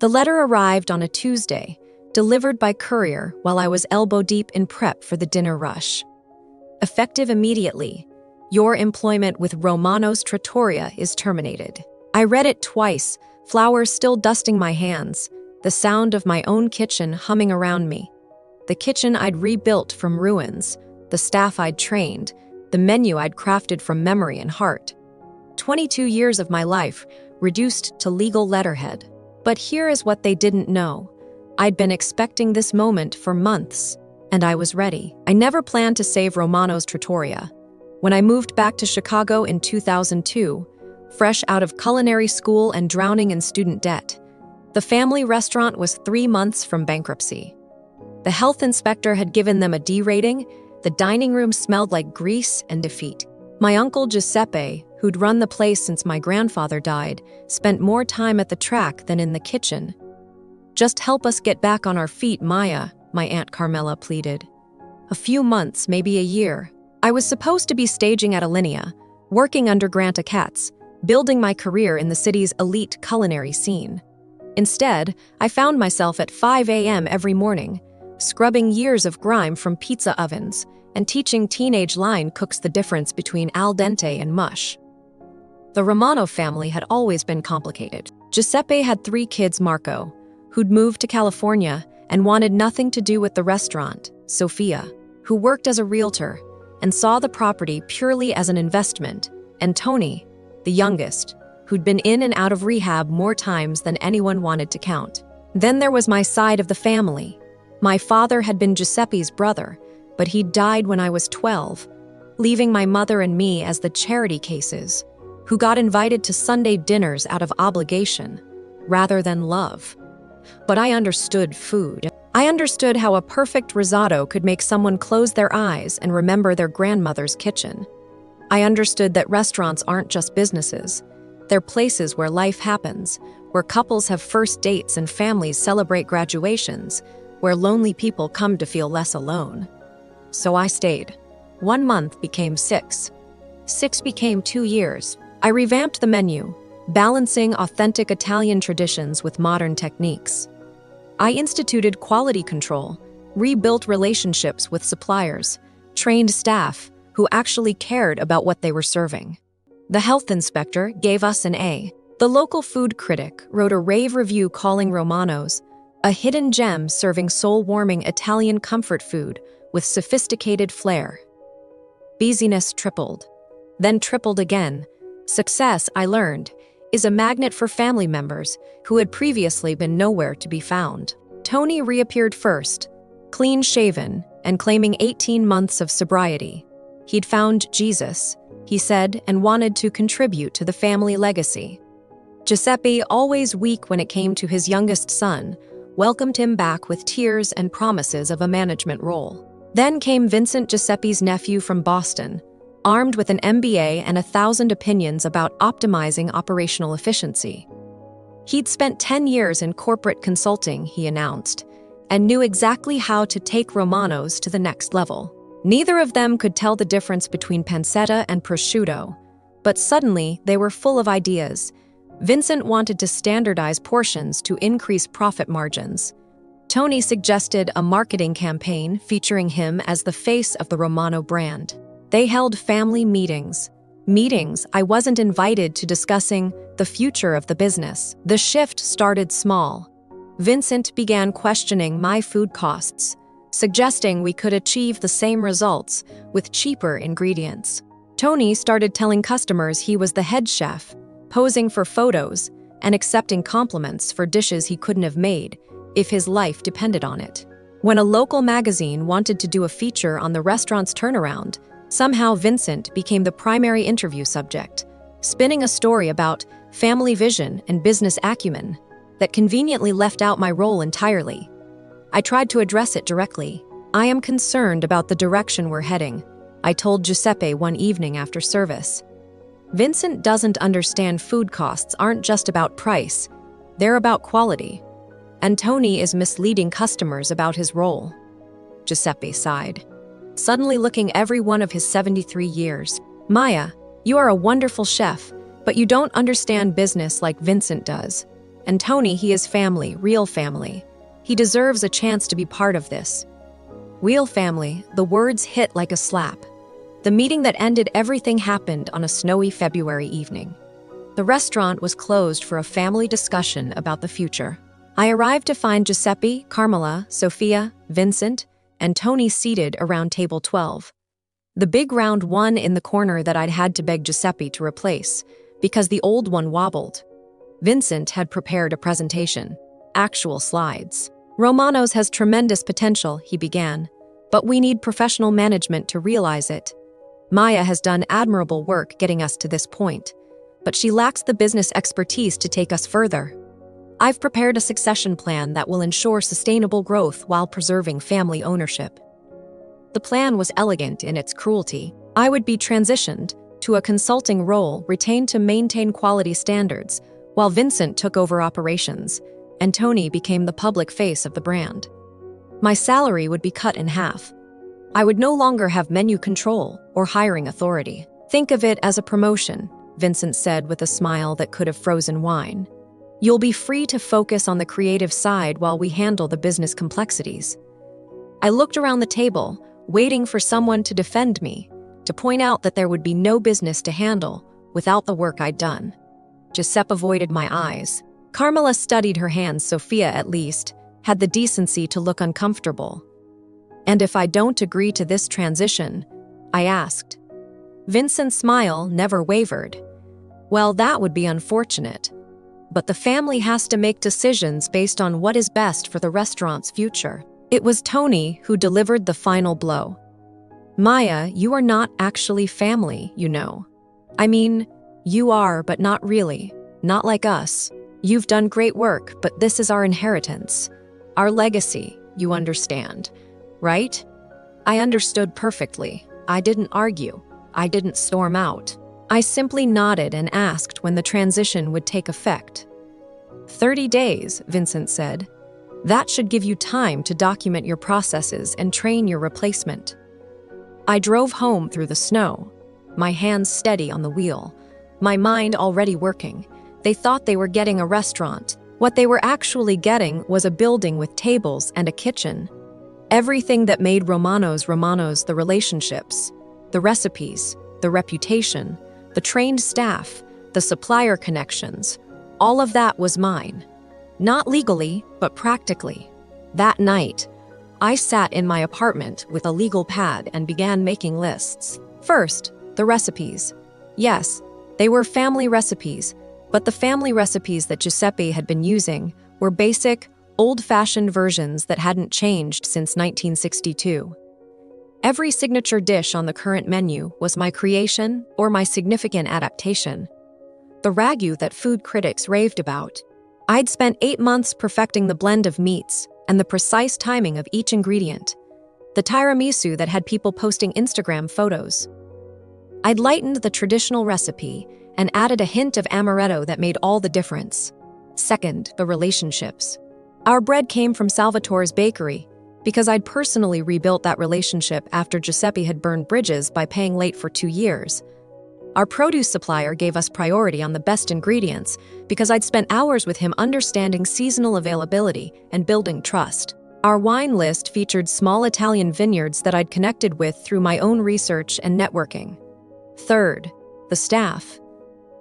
The letter arrived on a Tuesday, delivered by courier while I was elbow-deep in prep for the dinner rush. Effective immediately, your employment with Romano's Trattoria is terminated. I read it twice, flowers still dusting my hands, the sound of my own kitchen humming around me. The kitchen I'd rebuilt from ruins, the staff I'd trained, the menu I'd crafted from memory and heart. 22 years of my life reduced to legal letterhead. But here is what they didn't know. I'd been expecting this moment for months, and I was ready. I never planned to save Romano's Trattoria. When I moved back to Chicago in 2002, fresh out of culinary school and drowning in student debt, the family restaurant was 3 months from bankruptcy. The health inspector had given them a D rating. The dining room smelled like grease and defeat. My uncle Giuseppe, who'd run the place since my grandfather died, spent more time at the track than in the kitchen. "Just help us get back on our feet, Maya," my Aunt Carmela pleaded. A few months, maybe a year. I was supposed to be staging at Alinea, working under Granta Katz, building my career in the city's elite culinary scene. Instead, I found myself at 5 a.m. every morning, scrubbing years of grime from pizza ovens and teaching teenage line cooks the difference between al dente and mush. The Romano family had always been complicated. Giuseppe had 3 kids: Marco, who'd moved to California and wanted nothing to do with the restaurant; Sophia, who worked as a realtor and saw the property purely as an investment; and Tony, the youngest, who'd been in and out of rehab more times than anyone wanted to count. Then there was my side of the family. My father had been Giuseppe's brother, but he died when I was 12, leaving my mother and me as the charity cases, who got invited to Sunday dinners out of obligation, rather than love. But I understood food. I understood how a perfect risotto could make someone close their eyes and remember their grandmother's kitchen. I understood that restaurants aren't just businesses. They're places where life happens, where couples have first dates and families celebrate graduations, where lonely people come to feel less alone. So I stayed. 1 month became 6. 6 became 2 years. I revamped the menu, balancing authentic Italian traditions with modern techniques. I instituted quality control, rebuilt relationships with suppliers, trained staff who actually cared about what they were serving. The health inspector gave us an A. The local food critic wrote a rave review calling Romano's a hidden gem serving soul-warming Italian comfort food with sophisticated flair. Busyness tripled, then tripled again. Success, I learned, is a magnet for family members who had previously been nowhere to be found. Tony reappeared first, clean-shaven and claiming 18 months of sobriety. He'd found Jesus, he said, and wanted to contribute to the family legacy. Giuseppe, always weak when it came to his youngest son, welcomed him back with tears and promises of a management role. Then came Vincent, Giuseppe's nephew from Boston, armed with an MBA and 1,000 opinions about optimizing operational efficiency. He'd spent 10 years in corporate consulting, he announced, and knew exactly how to take Romano's to the next level. Neither of them could tell the difference between pancetta and prosciutto, but suddenly they were full of ideas. Vincent wanted to standardize portions to increase profit margins. Tony suggested a marketing campaign featuring him as the face of the Romano brand. They held family meetings I wasn't invited to, discussing the future of the business. The shift started small. Vincent began questioning my food costs, suggesting we could achieve the same results with cheaper ingredients. Tony started telling customers he was the head chef, posing for photos and accepting compliments for dishes he couldn't have made if his life depended on it. When a local magazine wanted to do a feature on the restaurant's turnaround, somehow Vincent became the primary interview subject, spinning a story about family vision and business acumen that conveniently left out my role entirely. I tried to address it directly. "I am concerned about the direction we're heading," I told Giuseppe one evening after service. "Vincent doesn't understand food costs aren't just about price, they're about quality. And Tony is misleading customers about his role." Giuseppe sighed, suddenly looking every one of his 73 years. "Maya, you are a wonderful chef, but you don't understand business like Vincent does. And Tony, he is family, real family. He deserves a chance to be part of this. Real family, the words hit like a slap. The meeting that ended everything happened on a snowy February evening. The restaurant was closed for a family discussion about the future. I arrived to find Giuseppe, Carmela, Sophia, Vincent, and Tony seated around table 12. The big round one in the corner that I'd had to beg Giuseppe to replace, because the old one wobbled. Vincent had prepared a presentation, actual slides. Romano's has tremendous potential, he began, but we need professional management to realize it. Maya has done admirable work getting us to this point, but she lacks the business expertise to take us further. I've prepared a succession plan that will ensure sustainable growth while preserving family ownership. The plan was elegant in its cruelty. I would be transitioned to a consulting role retained to maintain quality standards, while Vincent took over operations, and Tony became the public face of the brand. My salary would be cut in half. I would no longer have menu control or hiring authority. Think of it as a promotion, Vincent said with a smile that could have frozen wine. You'll be free to focus on the creative side while we handle the business complexities. I looked around the table, waiting for someone to defend me, to point out that there would be no business to handle without the work I'd done. Giuseppe avoided my eyes. Carmela studied her hands. Sophia, at least, had the decency to look uncomfortable. And if I don't agree to this transition, I asked. Vincent's smile never wavered. Well, that would be unfortunate. But the family has to make decisions based on what is best for the restaurant's future. It was Tony who delivered the final blow. Maya, you are not actually family, you know. I mean, you are, but not really. Not like us. You've done great work, but this is our inheritance. Our legacy, you understand, right? I understood perfectly. I didn't argue. I didn't storm out. I simply nodded and asked when the transition would take effect. 30 days, Vincent said. That should give you time to document your processes and train your replacement. I drove home through the snow, my hands steady on the wheel, my mind already working. They thought they were getting a restaurant. What they were actually getting was a building with tables and a kitchen. Everything that made Romano's, the relationships, the recipes, the reputation, the trained staff, the supplier connections, all of that was mine. Not legally, but practically. That night, I sat in my apartment with a legal pad and began making lists. First, the recipes. Yes, they were family recipes, but the family recipes that Giuseppe had been using were basic, old-fashioned versions that hadn't changed since 1962. Every signature dish on the current menu was my creation or my significant adaptation. The ragu that food critics raved about. I'd spent 8 months perfecting the blend of meats and the precise timing of each ingredient. The tiramisu that had people posting Instagram photos. I'd lightened the traditional recipe and added a hint of amaretto that made all the difference. Second, the relationships. Our bread came from Salvatore's bakery because I'd personally rebuilt that relationship after Giuseppe had burned bridges by paying late for 2 years. Our produce supplier gave us priority on the best ingredients because I'd spent hours with him understanding seasonal availability and building trust. Our wine list featured small Italian vineyards that I'd connected with through my own research and networking. Third, the staff.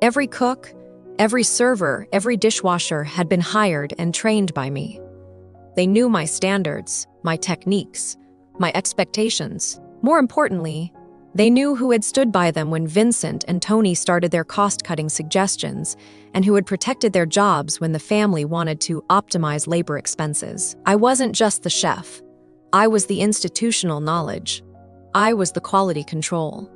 Every cook, every server, every dishwasher had been hired and trained by me. They knew my standards, my techniques, my expectations. More importantly, they knew who had stood by them when Vincent and Tony started their cost-cutting suggestions and who had protected their jobs when the family wanted to optimize labor expenses. I wasn't just the chef. I was the institutional knowledge. I was the quality control.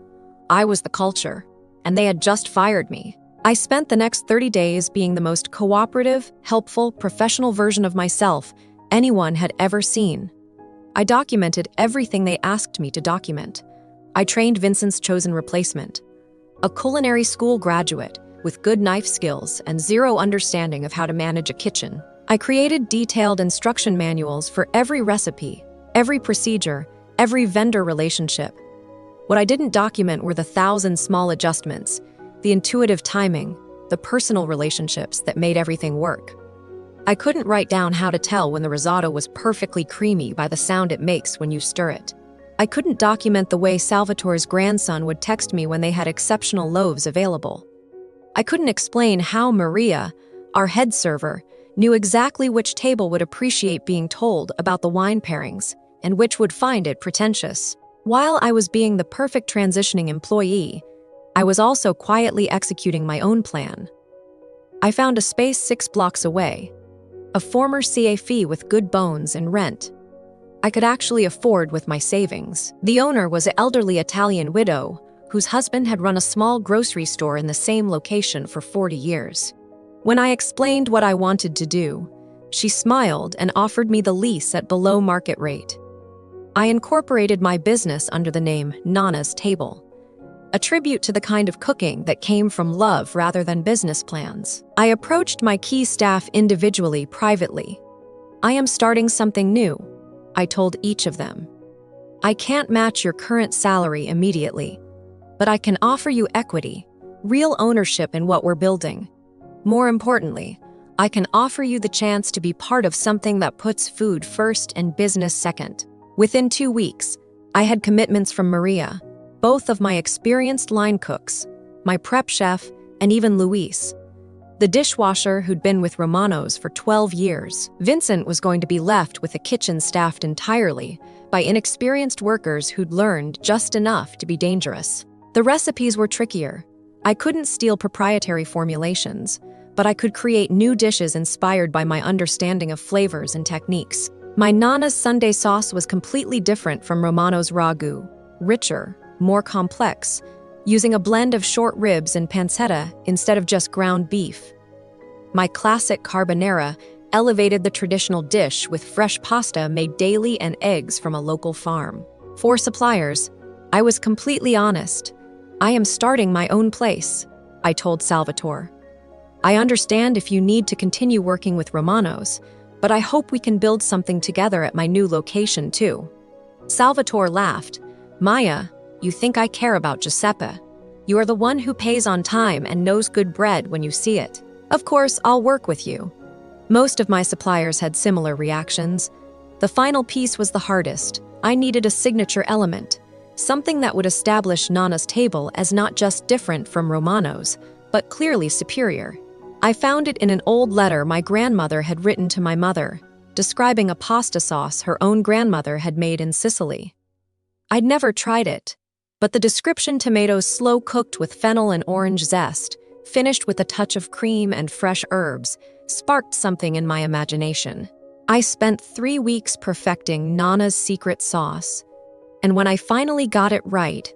I was the culture, and they had just fired me. I spent the next 30 days being the most cooperative, helpful, professional version of myself anyone had ever seen. I documented everything they asked me to document. I trained Vincent's chosen replacement, a culinary school graduate with good knife skills and zero understanding of how to manage a kitchen. I created detailed instruction manuals for every recipe, every procedure, every vendor relationship. What I didn't document were the 1,000 small adjustments, the intuitive timing, the personal relationships that made everything work. I couldn't write down how to tell when the risotto was perfectly creamy by the sound it makes when you stir it. I couldn't document the way Salvatore's grandson would text me when they had exceptional loaves available. I couldn't explain how Maria, our head server, knew exactly which table would appreciate being told about the wine pairings and which would find it pretentious. While I was being the perfect transitioning employee, I was also quietly executing my own plan. I found a space 6 blocks away, a former CAFE with good bones and rent I could actually afford with my savings. The owner was an elderly Italian widow whose husband had run a small grocery store in the same location for 40 years. When I explained what I wanted to do, she smiled and offered me the lease at below market rate. I incorporated my business under the name Nonna's Table, a tribute to the kind of cooking that came from love rather than business plans. I approached my key staff individually, privately. I am starting something new, I told each of them. I can't match your current salary immediately, but I can offer you equity, real ownership in what we're building. More importantly, I can offer you the chance to be part of something that puts food first and business second. Within 2 weeks, I had commitments from Maria, both of my experienced line cooks, my prep chef, and even Luis, the dishwasher who'd been with Romano's for 12 years. Vincent was going to be left with a kitchen staffed entirely by inexperienced workers who'd learned just enough to be dangerous. The recipes were trickier. I couldn't steal proprietary formulations, but I could create new dishes inspired by my understanding of flavors and techniques. My Nonna's Sunday sauce was completely different from Romano's ragu, richer, more complex, using a blend of short ribs and pancetta instead of just ground beef. My classic carbonara elevated the traditional dish with fresh pasta made daily and eggs from a local farm. For suppliers, I was completely honest. I am starting my own place, I told Salvatore. I understand if you need to continue working with Romano's, but I hope we can build something together at my new location too. Salvatore laughed. Maya, you think I care about Giuseppe. You are the one who pays on time and knows good bread when you see it. Of course, I'll work with you. Most of my suppliers had similar reactions. The final piece was the hardest. I needed a signature element, something that would establish Nonna's Table as not just different from Romano's, but clearly superior. I found it in an old letter my grandmother had written to my mother, describing a pasta sauce her own grandmother had made in Sicily. I'd never tried it, but the description: tomatoes slow cooked with fennel and orange zest, finished with a touch of cream and fresh herbs, sparked something in my imagination. I spent 3 weeks perfecting Nonna's secret sauce, and when I finally got it right,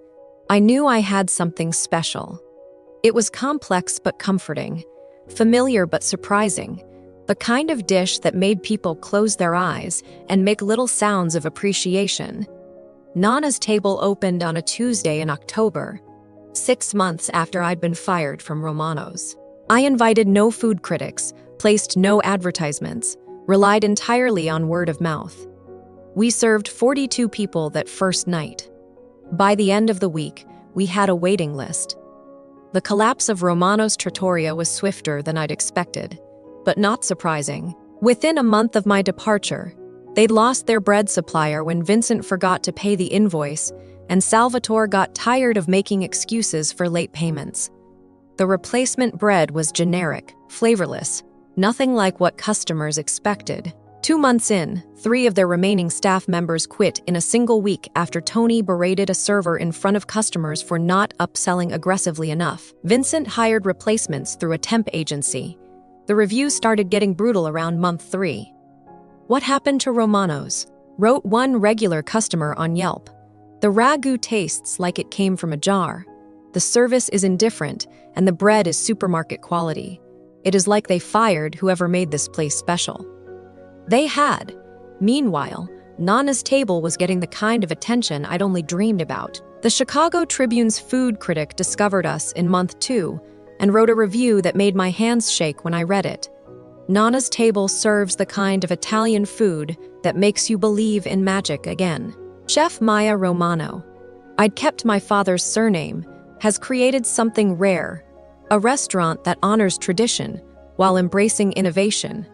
I knew I had something special. It was complex but comforting, familiar but surprising, the kind of dish that made people close their eyes and make little sounds of appreciation. Nonna's Table opened on a Tuesday in October, 6 months after I'd been fired from Romano's. I invited no food critics, placed no advertisements, relied entirely on word of mouth. We served 42 people that first night. By the end of the week, we had a waiting list. The collapse of Romano's Trattoria was swifter than I'd expected, but not surprising. Within a month of my departure, they'd lost their bread supplier when Vincent forgot to pay the invoice, and Salvatore got tired of making excuses for late payments. The replacement bread was generic, flavorless, nothing like what customers expected. 2 months in, 3 of their remaining staff members quit in a single week after Tony berated a server in front of customers for not upselling aggressively enough. Vincent hired replacements through a temp agency. The reviews started getting brutal around month 3. What happened to Romano's? Wrote one regular customer on Yelp. The ragu tastes like it came from a jar. The service is indifferent, and the bread is supermarket quality. It is like they fired whoever made this place special. They had. Meanwhile, Nonna's Table was getting the kind of attention I'd only dreamed about. The Chicago Tribune's food critic discovered us in month 2 and wrote a review that made my hands shake when I read it. Nonna's Table serves the kind of Italian food that makes you believe in magic again. Chef Maya Romano, I'd kept my father's surname, has created something rare, a restaurant that honors tradition while embracing innovation.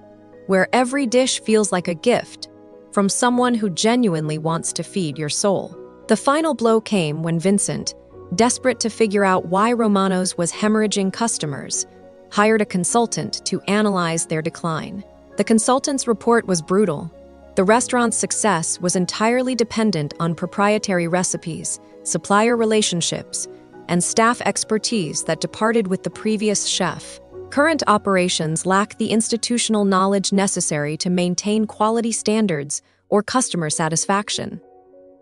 where every dish feels like a gift from someone who genuinely wants to feed your soul. The final blow came when Vincent, desperate to figure out why Romano's was hemorrhaging customers, hired a consultant to analyze their decline. The consultant's report was brutal. The restaurant's success was entirely dependent on proprietary recipes, supplier relationships, and staff expertise that departed with the previous chef. Current operations lack the institutional knowledge necessary to maintain quality standards or customer satisfaction.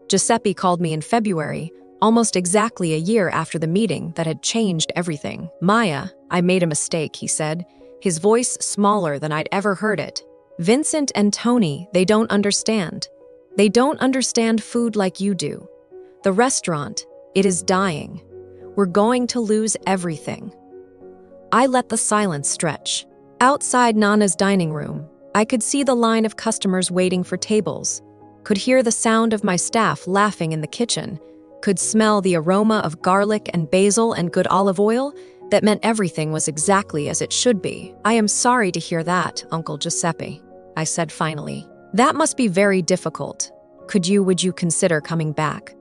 Giuseppe called me in February, almost exactly a year after the meeting that had changed everything. "Maya, I made a mistake," he said, his voice smaller than I'd ever heard it. "Vincent and Tony, they don't understand. They don't understand food like you do. The restaurant, it is dying. We're going to lose everything." I let the silence stretch. Outside Nonna's dining room, I could see the line of customers waiting for tables, could hear the sound of my staff laughing in the kitchen, could smell the aroma of garlic and basil and good olive oil that meant everything was exactly as it should be. "I am sorry to hear that, Uncle Giuseppe," I said finally. "That must be very difficult. Would you consider coming back?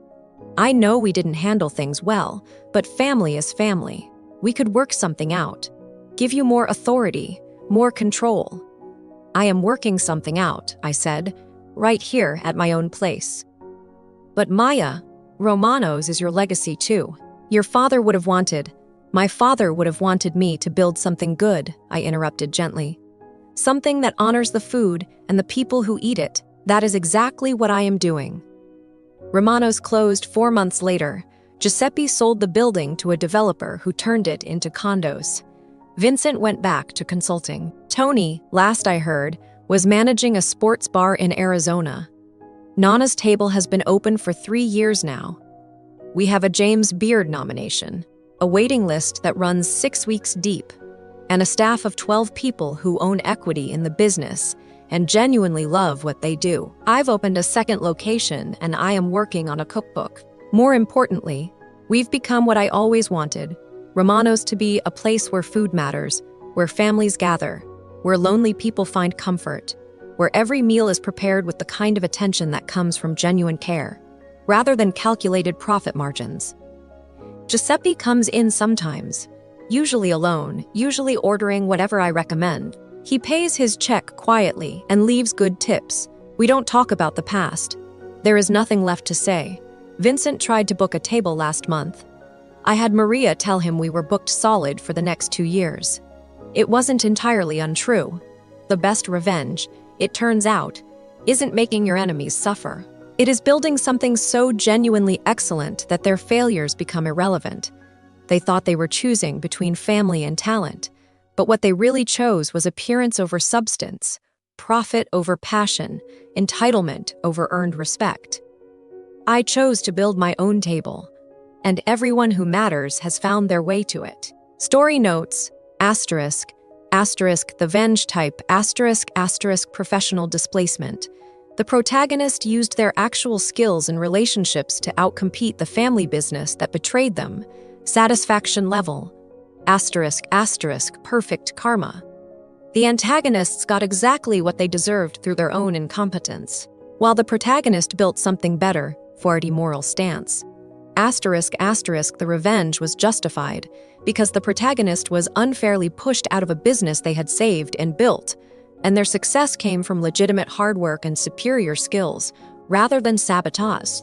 I know we didn't handle things well, but family is family. We could work something out. Give you more authority, more control." "I am working something out," I said, "right here at my own place." "But Maya, Romano's is your legacy too. My father would have wanted me to build something good," I interrupted gently. "Something that honors the food and the people who eat it. That is exactly what I am doing." Romano's closed 4 months later. Giuseppe sold the building to a developer who turned it into condos. Vincent went back to consulting. Tony, last I heard, was managing a sports bar in Arizona. Nonna's table has been open for 3 years now. We have a James Beard nomination, a waiting list that runs 6 weeks deep, and a staff of 12 people who own equity in the business and genuinely love what they do. I've opened a second location and I am working on a cookbook. More importantly, we've become what I always wanted, Romano's to be a place where food matters, where families gather, where lonely people find comfort, where every meal is prepared with the kind of attention that comes from genuine care, rather than calculated profit margins. Giuseppe comes in sometimes, usually alone, usually ordering whatever I recommend. He pays his check quietly and leaves good tips. We don't talk about the past. There is nothing left to say. Vincent tried to book a table last month. I had Maria tell him we were booked solid for the next 2 years. It wasn't entirely untrue. The best revenge, it turns out, isn't making your enemies suffer. It is building something so genuinely excellent that their failures become irrelevant. They thought they were choosing between family and talent, but what they really chose was appearance over substance, profit over passion, entitlement over earned respect. I chose to build my own table, and everyone who matters has found their way to it. Story notes, asterisk, asterisk, the venge type, asterisk, asterisk, professional displacement. The protagonist used their actual skills and relationships to outcompete the family business that betrayed them. Satisfaction level, asterisk, asterisk, perfect karma. The antagonists got exactly what they deserved through their own incompetence, while the protagonist built something better for a moral stance. Asterisk, asterisk, the revenge was justified because the protagonist was unfairly pushed out of a business they had saved and built, and their success came from legitimate hard work and superior skills rather than sabotage.